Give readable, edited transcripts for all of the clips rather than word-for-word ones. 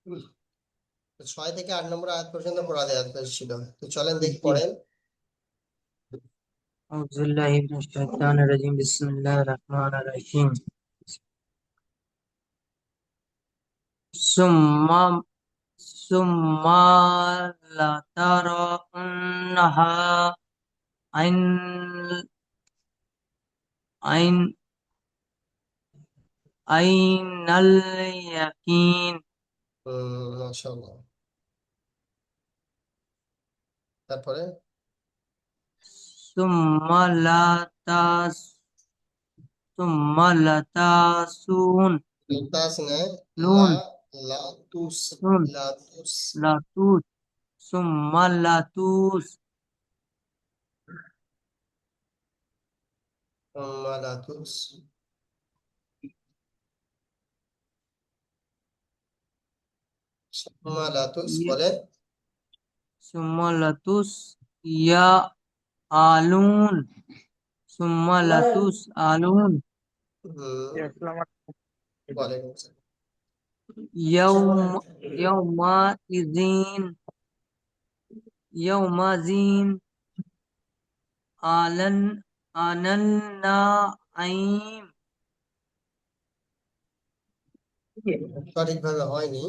তো 6 থেকে 8 নম্বর আয়াত পর্যন্ত পড়া দেওয়া ছিল। তো চলেন দেখি জি। পড়েন। أعوذ بالله من الشيطان الرجيم بسم الله الرحمن الرحيم ثم ثم لترونها عين عين عين اليقين মাশাআল্লাহ। তারপরে ثم لتس ثم لتسون তাস না, লা, لون লাতুস, لون লাতুস, لتوس ثم لتوس লাতুস, লাতুস বলেন। ثم لتسألون ثم لتسألون ওয়ালাইকুম আসসালাম। يوم يومئذ يومئذ عن النعيم সঠিকভাবে হয়নি।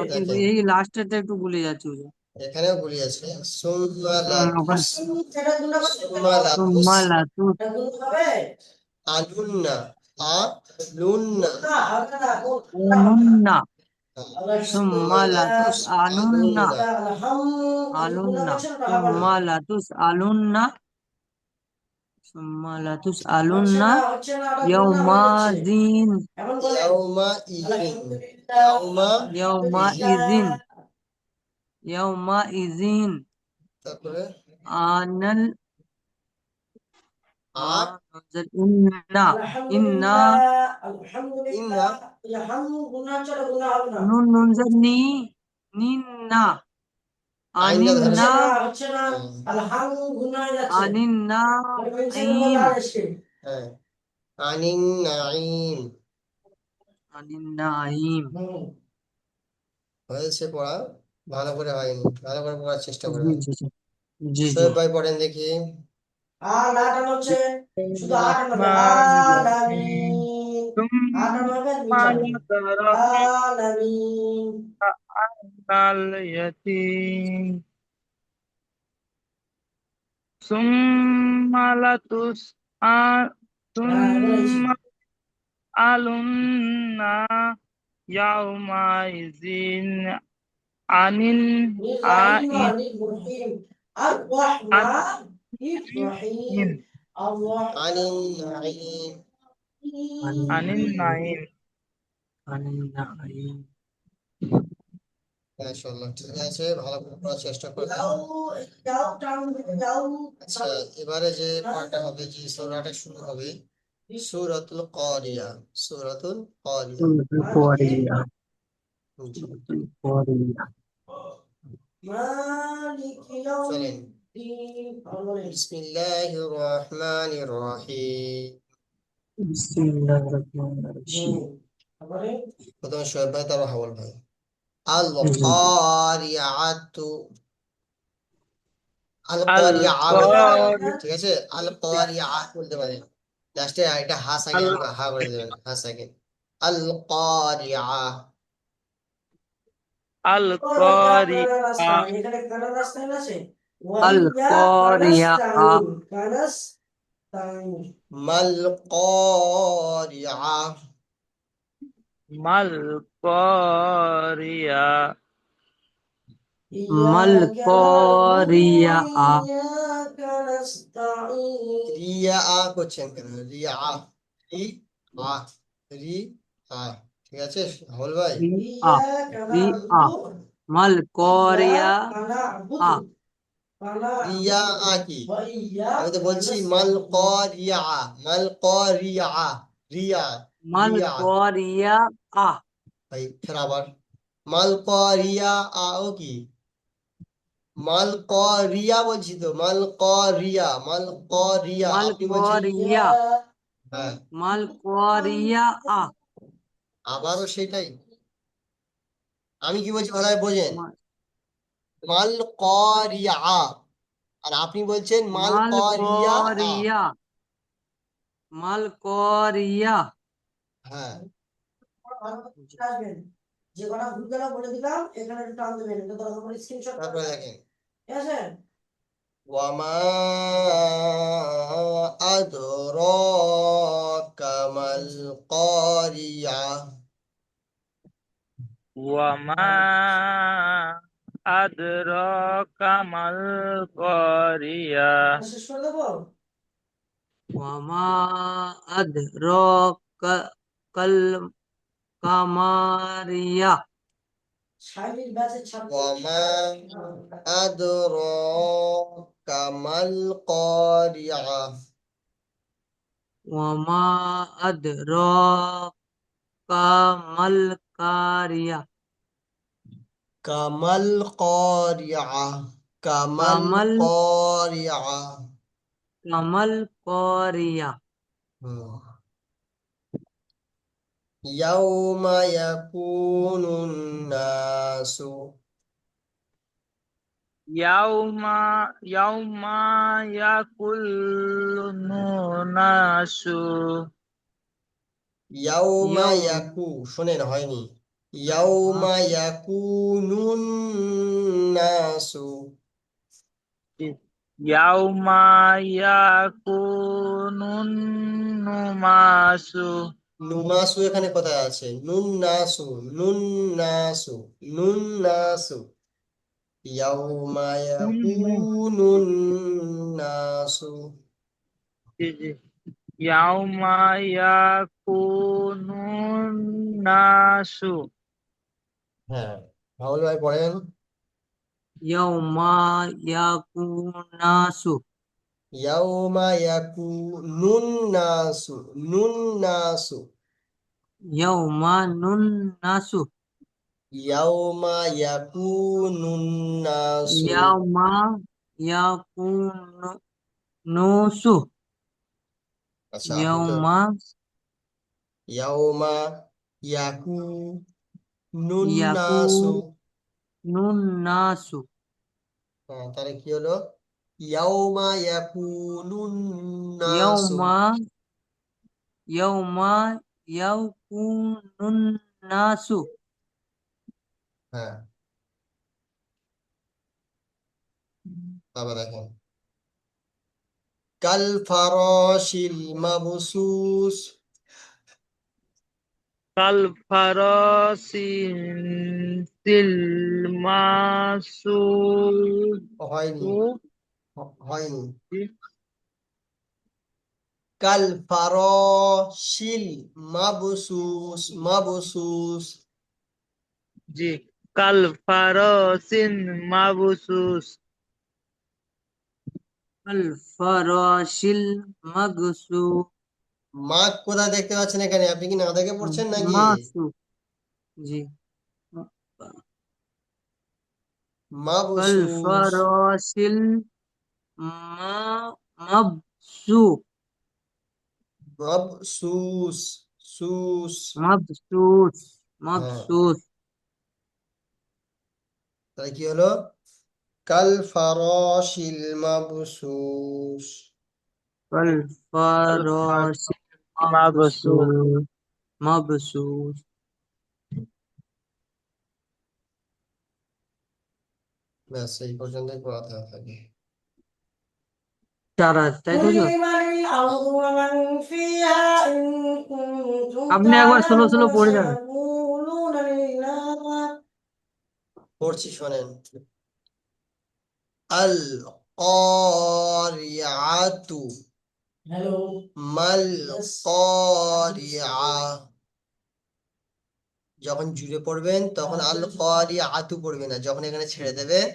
দেখেন, এই লাস্টেরটা একটু ভুলে যাচ্ছি বুঝা। এখানেও ভুল আছে। সুম্মা ওখানে লাতুস, সুম্মা লাতুস, সুম্মা লাতুস আলুন্না, আলুন্না, আলুন্না সুম্মা লাতুস আলুন্না আলুন্না, আলুন্না সুম্মা লাতুস আলুন্না সুম্মা লাতুস আলুন্না ইয়াউমাযিন ইয়াউমা ইযিন, ইয়াউমা ইযিন। ইয়াউমাইযিন ইয়াউমাইযিন তারপরে আনাল আ, ইন্না ইন্না ইন্না, নুন নুন জের নি নিন্না আইনটা ধরে আনিন্না হ্যাঁ, আনিন্না আইম হ্যাঁ, আনিন নাইম। আনিন্না আইম হয়েছে পড়া, ভালো করে হয়নি, ভালো করে পড়ার চেষ্টা জি করবেন। জি জি জি জি শোয়েব ভাই পড়েন দেখি। الرحمن الرحيم ثم لترون اليتيم ثم لتسأل ثم لتسألن يومئذ عن النعيم আনিন নাইম। عن النعيم عن النعيم মাশাআল্লাহ, ঠিক আছে, ভালো করে পড়ার চেষ্টা করবেন। আচ্ছা, এবারে যে পাঠটা হবে, যে সূরাটা শুরু হবে, সূরাতুল কারিয়া, সূরাতুল কারিয়া। القارئة জি, القارئة চলেন। বিসমিল্লাহির রহমানির রহিম। بسم الله الرحمن الرحيم প্রথমে শোয়েব ভাই, তারপর হাওয়াল ভাই। আল জি কারিয়াতু, আল কারিয়া বলতে পারেন, القارئة ঠিক আছে, আল কারিয়া বলতে পারেন। লাস্টে এটা হা সাকিন, হা করে দেবেন, হা সাকিন। আল কারিয়া, القارئة القارئة মাল কারিয়া, ما القارئة ما القارئة রিয়া করছেন কেন, রিয়া, রি আ, রি আ, ঠিক আছে হাওয়াল ভাই। رئة رئة ما القارئة রিয়া কি, আমি তো বলছি মাল কারিয়া, মাল কারিয়া, রিয়া, ما রিয়া। القارئة ভাই ফের আবার মাল কারিয়া, ও কি, মাল কারিয়া বলছি তো, মাল কারিয়া, মাল কারিয়া, ما আপনি বলছেন القارئة হ্যাঁ, ما القارئة আবারও সেটাই। আমি কি বলছি ভালোভাবে বোঝেন। মা- মাল করিয়া, আর আপনি বলছেন মাল মাল করিয়া আ। করিয়া, মাল করিয়া। হ্যাঁ, জি। যে কটা ভুল গেল বলে দিলাম, এখানে একটু টান দেবেন, এটা দরকার পড়লে স্ক্রিনশট তারপরে দেখেন। ঠিক আছে। ওয়ামা আদরাকা মাল কারিয়া। ওয়ামা আদরাকা মাল কারিয়া। শেষ করে দেবো। ওয়ামা আদরাকা কাল কামারিয়া। শারীরিক ব্যাচের ছাত্র। ওয়ামা আদরাকা মাল কারিয়া। ওয়ামা আদরাকা মাল কারিয়া। কামাল কারিয়া। কামাল কামাল কারিয়া। কামাল করিয়া। হুম। ইয়াউমা ইয়াকুনুন নাসু। ইয়াউমা ইয়াউমা ইয়াকুলুন নাসু। ইয়াউমা ইয়াউম ইয়াকু, শোনেন হয়নি। ইয়াউমা ইয়াকুনুন নাসু। ইয়াউমা ইয়াকুনুন নাসু। নুমাসু এখানে কোথায় আছে? নুন নাসু, নুন নাসু, নুন নাসু। ইয়াউমা ইয়াকুনুন নাসু। জি জি। ইয়াউমা ইয়াকুনুন নাসু। হ্যাঁ, রাহুল ভাই পড়েন। ইয়াউমা ইয়াকুনাসু। ইয়াউমা ইয়াকুনুন নাসু, নুন নাসু। ইয়াউমা নুন নাসু। ইয়াউমা ইয়াকুনুন নাসু। ইয়াউমা ইয়াকুনুসু। আচ্ছা, আপনি তো ইয়াউমা ইয়াউমা ইয়াকুনুন নাসু। ইয়াকুনুন্নাসু। হ্যাঁ, তাহলে কি হলো? ইয়াউমা ইয়াকুনুন নাসু। ইয়াউমা ইয়াউমা ইয়াকুনুন্নাসু। হ্যাঁ, তারপর দেখেন। কাল ফারাশিল মাবসুস। কাল ফারাসি তিল মাসুদ। হয়নি, হয়নি। কাল ফারাশিল মাবসুস, মাবসুস। জি। কাল ফারাসিন মাবসুস। আল ফারাশিল মাগসু মাগ কোথায় দেখতে পাচ্ছেন এখানে? আপনি কি না দেখে পড়ছেন নাকি? মাসু। জি। কাল মাবসুস, ফারাশিল মা মাবসু মাবসুস, সুস। মাবসুস হ্যাঁ, মাবসুস। তাহলে কি হলো? কাল ফারাশিল মাবসুস। কাল কাল ফারাসিন ফারাশিল মাবসুস। মাবসুস মাবসুস। ব্যাস এই পর্যন্তই পড়া থাকে। চারা তাই তো হুজুর? আপনি একবার স্লো স্লো পড়ে যান। পড়ছি, শোনেন। আল কারিয়াতু। হ্যালো। মাল কারিয়া। যখন জুড়ে পড়বেন তখন আল কারিয়াতু পড়বেন না, যখন এখানে ছেড়ে দেবেন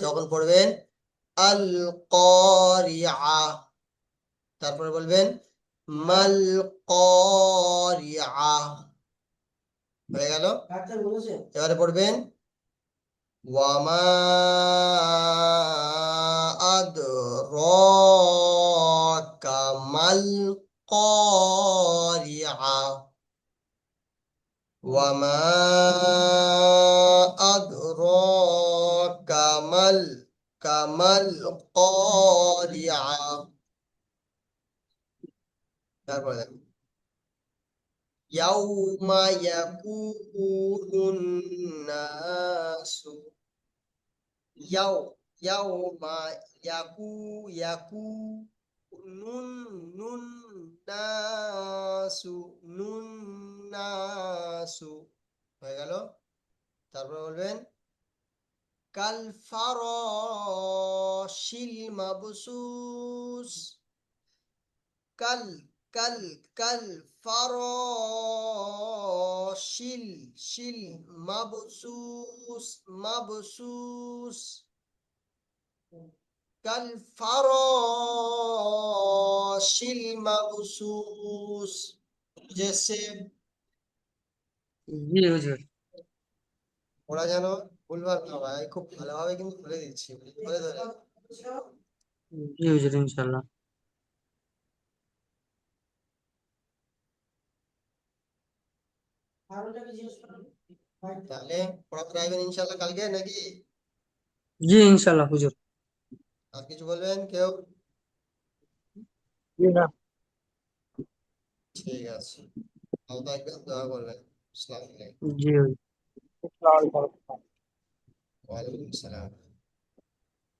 তখন পড়বেন আল কারিয়া। তারপরে বলবেন মাল কারিয়া। হয়ে গেল। এবারে পড়বেন ওয়ামা আদরাকা মাল কারিয়া। وما আদরাকা মাল কারিআ। তারপরে দেখো ইয়াউমা ইয়াকুনুন নাসু ইয়াও ইয়াউমা ইয়াকু নুন নুন নুন নাসু হয়ে গেল। তারপরে বলবেন কাল ফারাশিল মাবসুস কাল কাল কাল ফারাশিল শিল মাবসুস কাল ফারাশিল মাবসুস। জেসে জি হুজুর। ওরা যেন ভুলভাল না হয়, খুব ভালোভাবে কিন্তু বলে দিচ্ছি, বলে ধরে। জি হুজুর ইনশাল্লাহ। তাহলে পড়াতে আসবেন ইনশাল্লাহ কালকে নাকি? জি ইনশাল্লাহ হুজুর। আর কিছু বলবেন কেউ? জি না। ঠিক আছে, ভালো থাকবেন, দোয়া করবেন। আসসালামু আলাইকুম। জি হুজুর। আসসালামু আলাইকুম। ওয়ালাইকুম আসসালাম।